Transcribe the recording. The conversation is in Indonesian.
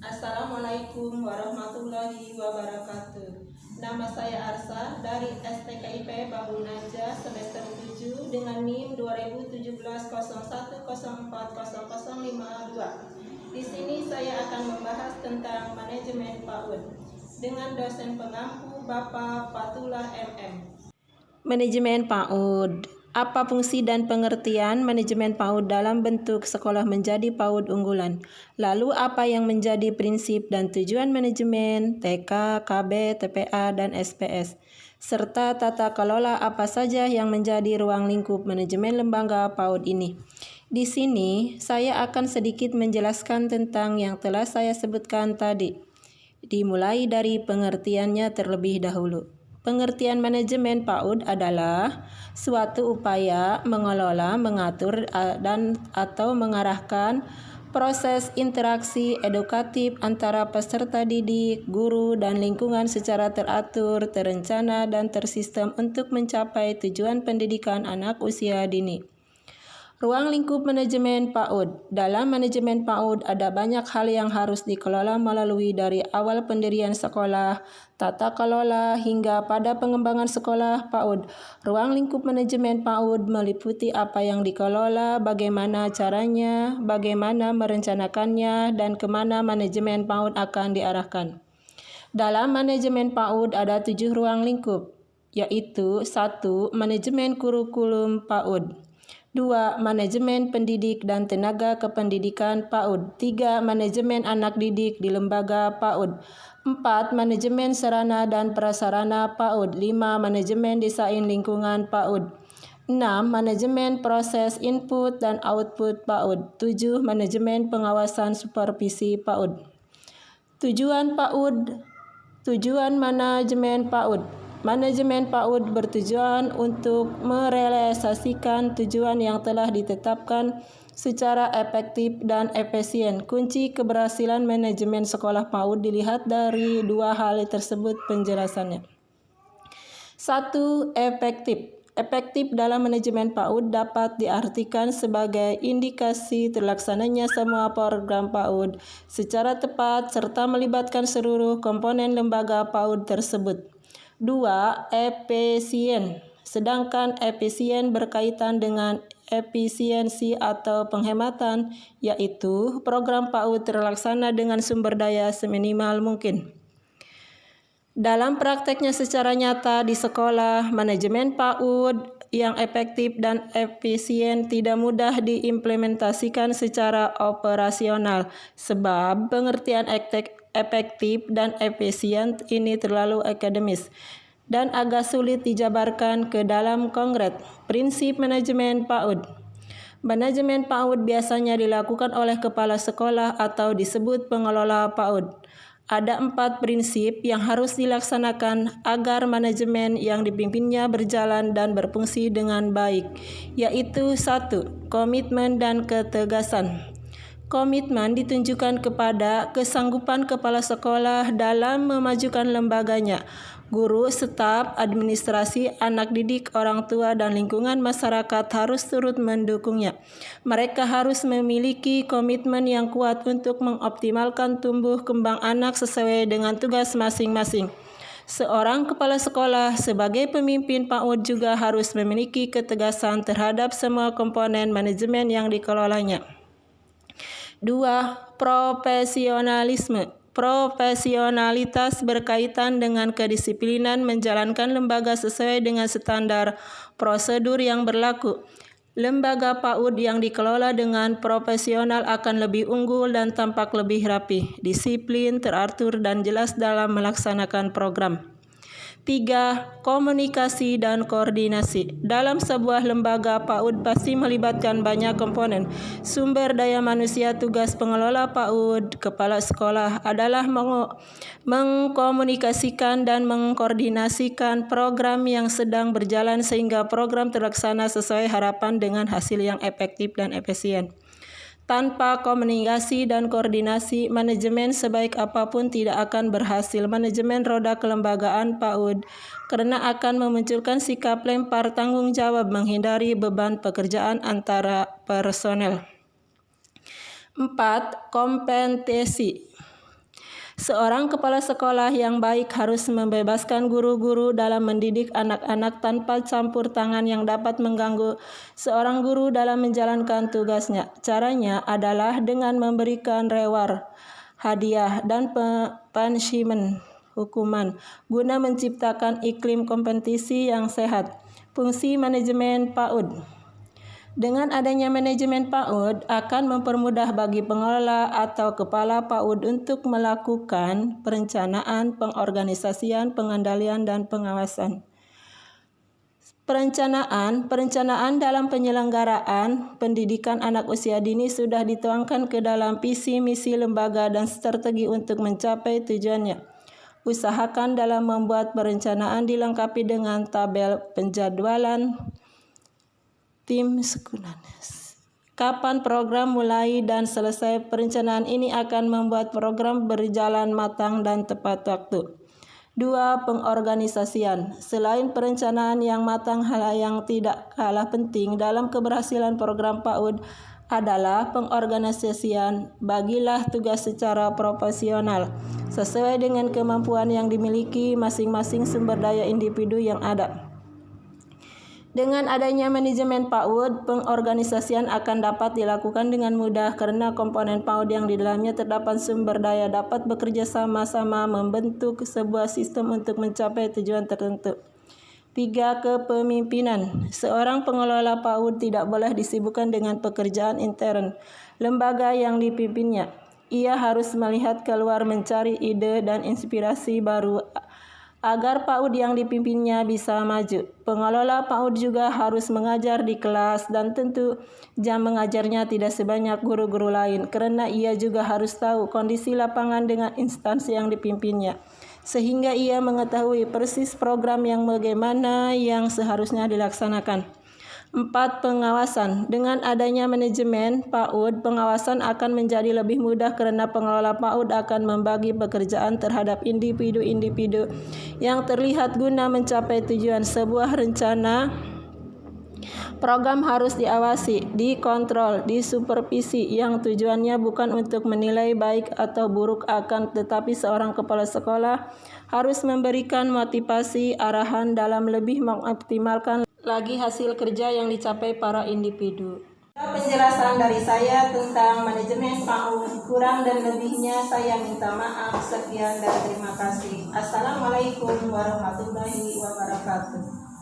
Assalamualaikum warahmatullahi wabarakatuh. Nama saya Arsa dari STKIP Bambu Naja semester 7 dengan NIM 201701404052. Di sini saya akan membahas tentang manajemen PAUD dengan dosen pengampu Bapak Fatullah MM. Manajemen PAUD. Apa fungsi dan pengertian manajemen PAUD dalam bentuk sekolah menjadi PAUD unggulan? Lalu apa yang menjadi prinsip dan tujuan manajemen TK, KB, TPA, dan SPS? Serta tata kelola apa saja yang menjadi ruang lingkup manajemen lembaga PAUD ini? Di sini saya akan sedikit menjelaskan tentang yang telah saya sebutkan tadi. Dimulai dari pengertiannya terlebih dahulu. Pengertian manajemen PAUD adalah suatu upaya mengelola, mengatur, dan atau mengarahkan proses interaksi edukatif antara peserta didik, guru, dan lingkungan secara teratur, terencana, dan tersistem untuk mencapai tujuan pendidikan anak usia dini. Ruang lingkup manajemen PAUD. Dalam manajemen PAUD ada banyak hal yang harus dikelola melalui dari awal pendirian sekolah, tata kelola, hingga pada pengembangan sekolah PAUD. Ruang lingkup manajemen PAUD meliputi apa yang dikelola, bagaimana caranya, bagaimana merencanakannya, dan kemana manajemen PAUD akan diarahkan. Dalam manajemen PAUD ada 7 ruang lingkup, yaitu 1. Manajemen kurikulum PAUD. 2. Manajemen pendidik dan tenaga kependidikan PAUD. 3. Manajemen anak didik di lembaga PAUD. 4. Manajemen sarana dan prasarana PAUD. 5. Manajemen desain lingkungan PAUD. 6. Manajemen proses input dan output PAUD. 7. Manajemen pengawasan supervisi PAUD. Tujuan PAUD. Tujuan manajemen PAUD. Manajemen PAUD bertujuan untuk merealisasikan tujuan yang telah ditetapkan secara efektif dan efisien. Kunci keberhasilan manajemen sekolah PAUD dilihat dari 2 hal tersebut penjelasannya. 1. Efektif. Efektif dalam manajemen PAUD dapat diartikan sebagai indikasi terlaksananya semua program PAUD secara tepat serta melibatkan seluruh komponen lembaga PAUD tersebut. 2. Efisien. Sedangkan efisien berkaitan dengan efisiensi atau penghematan, yaitu program PAUD terlaksana dengan sumber daya seminimal mungkin. Dalam prakteknya secara nyata di sekolah, manajemen PAUD yang efektif dan efisien tidak mudah diimplementasikan secara operasional, sebab pengertian efektif dan efisien ini terlalu akademis dan agak sulit dijabarkan ke dalam konkret. Prinsip manajemen PAUD. Manajemen PAUD biasanya dilakukan oleh kepala sekolah atau disebut pengelola PAUD. Ada 4 prinsip yang harus dilaksanakan agar manajemen yang dipimpinnya berjalan dan berfungsi dengan baik, yaitu 1. Komitmen dan ketegasan. Komitmen ditunjukkan kepada kesanggupan kepala sekolah dalam memajukan lembaganya. Guru, staf, administrasi, anak didik, orang tua, dan lingkungan masyarakat harus turut mendukungnya. Mereka harus memiliki komitmen yang kuat untuk mengoptimalkan tumbuh kembang anak sesuai dengan tugas masing-masing. Seorang kepala sekolah sebagai pemimpin PAUD juga harus memiliki ketegasan terhadap semua komponen manajemen yang dikelolanya. 2. Profesionalisme. Profesionalitas berkaitan dengan kedisiplinan menjalankan lembaga sesuai dengan standar prosedur yang berlaku. Lembaga PAUD yang dikelola dengan profesional akan lebih unggul dan tampak lebih rapi, disiplin, teratur, dan jelas dalam melaksanakan program. 3. Komunikasi dan koordinasi. Dalam sebuah lembaga PAUD pasti melibatkan banyak komponen. Sumber daya manusia. Tugas pengelola PAUD, kepala sekolah adalah mengkomunikasikan dan mengkoordinasikan program yang sedang berjalan sehingga program terlaksana sesuai harapan dengan hasil yang efektif dan efisien. Tanpa komunikasi dan koordinasi, manajemen sebaik apapun tidak akan berhasil. Manajemen roda kelembagaan PAUD karena akan memunculkan sikap lempar tanggung jawab, menghindari beban pekerjaan antara personel. 4. Kompetensi. Seorang kepala sekolah yang baik harus membebaskan guru-guru dalam mendidik anak-anak tanpa campur tangan yang dapat mengganggu seorang guru dalam menjalankan tugasnya. Caranya adalah dengan memberikan reward, hadiah, dan punishment, hukuman, guna menciptakan iklim kompetisi yang sehat. Fungsi manajemen PAUD. Dengan adanya manajemen PAUD akan mempermudah bagi pengelola atau kepala PAUD untuk melakukan perencanaan, pengorganisasian, pengendalian, dan pengawasan. Perencanaan dalam penyelenggaraan pendidikan anak usia dini sudah dituangkan ke dalam visi misi lembaga dan strategi untuk mencapai tujuannya. Usahakan dalam membuat perencanaan dilengkapi dengan tabel penjadwalan tim sekunan. Kapan program mulai dan selesai? Perencanaan ini akan membuat program berjalan matang dan tepat waktu. 2. Pengorganisasian. Selain perencanaan yang matang, hal yang tidak kalah penting dalam keberhasilan program PAUD adalah pengorganisasian. Bagilah tugas secara proporsional sesuai dengan kemampuan yang dimiliki masing-masing sumber daya individu yang ada. Dengan adanya manajemen PAUD, pengorganisasian akan dapat dilakukan dengan mudah karena komponen PAUD yang di dalamnya terdapat sumber daya dapat bekerja sama-sama membentuk sebuah sistem untuk mencapai tujuan tertentu. 3. Kepemimpinan. Seorang pengelola PAUD tidak boleh disibukkan dengan pekerjaan intern lembaga yang dipimpinnya. Ia harus melihat keluar, mencari ide dan inspirasi baru agar PAUD yang dipimpinnya bisa maju. Pengelola PAUD juga harus mengajar di kelas dan tentu jam mengajarnya tidak sebanyak guru-guru lain karena ia juga harus tahu kondisi lapangan dengan instansi yang dipimpinnya sehingga ia mengetahui persis program yang bagaimana yang seharusnya dilaksanakan. 4. Pengawasan. Dengan adanya manajemen PAUD, pengawasan akan menjadi lebih mudah karena pengelola PAUD akan membagi pekerjaan terhadap individu-individu yang terlihat guna mencapai tujuan. Sebuah rencana program harus diawasi, dikontrol, disupervisi yang tujuannya bukan untuk menilai baik atau buruk akan tetapi seorang kepala sekolah harus memberikan motivasi arahan dalam lebih mengoptimalkan lagi hasil kerja yang dicapai para individu. Penjelasan dari saya tentang manajemen PAUD, kurang dan lebihnya saya minta maaf. Sekian dan terima kasih. Assalamualaikum warahmatullahi wabarakatuh.